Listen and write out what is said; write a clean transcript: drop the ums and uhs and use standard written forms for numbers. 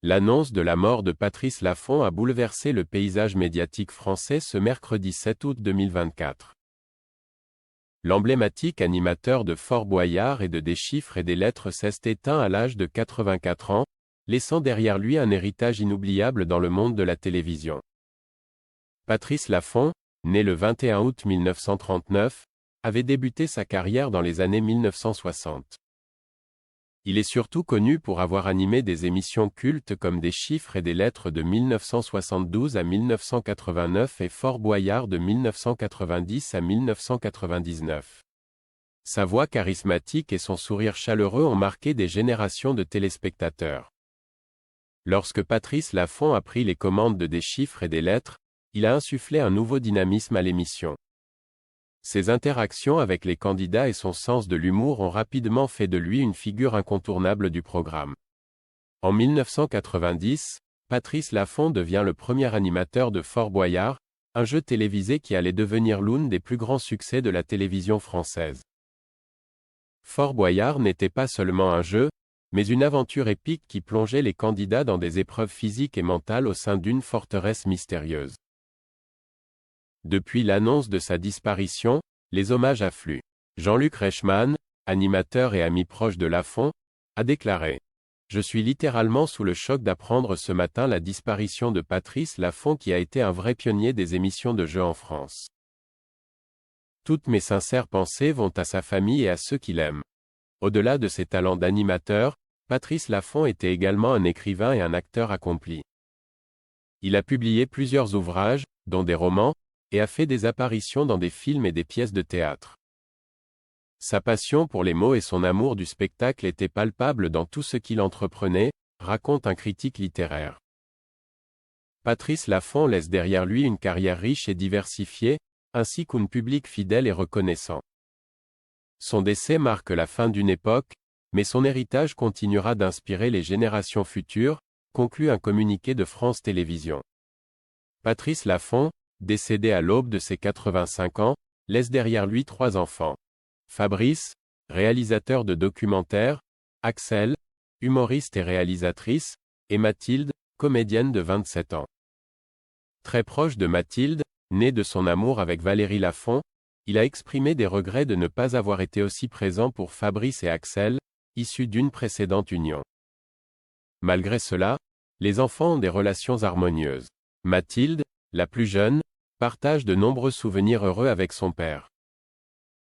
L'annonce de la mort de Patrice Laffont a bouleversé le paysage médiatique français ce mercredi 7 août 2024. L'emblématique animateur de Fort Boyard et de Des chiffres et des lettres s'est éteint à l'âge de 84 ans, laissant derrière lui un héritage inoubliable dans le monde de la télévision. Patrice Laffont, né le 21 août 1939, avait débuté sa carrière dans les années 1960. Il est surtout connu pour avoir animé des émissions cultes comme Des chiffres et des lettres de 1972 à 1989 et Fort Boyard de 1990 à 1999. Sa voix charismatique et son sourire chaleureux ont marqué des générations de téléspectateurs. Lorsque Patrice Laffont a pris les commandes de Des chiffres et des lettres, il a insufflé un nouveau dynamisme à l'émission. Ses interactions avec les candidats et son sens de l'humour ont rapidement fait de lui une figure incontournable du programme. En 1990, Patrice Laffont devient le premier animateur de Fort Boyard, un jeu télévisé qui allait devenir l'un des plus grands succès de la télévision française. Fort Boyard n'était pas seulement un jeu, mais une aventure épique qui plongeait les candidats dans des épreuves physiques et mentales au sein d'une forteresse mystérieuse. Depuis l'annonce de sa disparition, les hommages affluent. Jean-Luc Reichmann, animateur et ami proche de Laffont, a déclaré : « Je suis littéralement sous le choc d'apprendre ce matin la disparition de Patrice Laffont qui a été un vrai pionnier des émissions de jeux en France. Toutes mes sincères pensées vont à sa famille et à ceux qui l'aiment. » Au-delà de ses talents d'animateur, Patrice Laffont était également un écrivain et un acteur accompli. Il a publié plusieurs ouvrages, dont des romans, et a fait des apparitions dans des films et des pièces de théâtre. Sa passion pour les mots et son amour du spectacle étaient palpables dans tout ce qu'il entreprenait, raconte un critique littéraire. Patrice Laffont laisse derrière lui une carrière riche et diversifiée, ainsi qu'un public fidèle et reconnaissant. Son décès marque la fin d'une époque, mais son héritage continuera d'inspirer les générations futures, conclut un communiqué de France Télévisions. Patrice Laffont, décédé à l'aube de ses 85 ans, laisse derrière lui 3 enfants. Fabrice, réalisateur de documentaires, Axel, humoriste et réalisatrice, et Mathilde, comédienne de 27 ans. Très proche de Mathilde, née de son amour avec Valérie Laffont, il a exprimé des regrets de ne pas avoir été aussi présent pour Fabrice et Axel, issus d'une précédente union. Malgré cela, les enfants ont des relations harmonieuses. Mathilde, la plus jeune, partage de nombreux souvenirs heureux avec son père.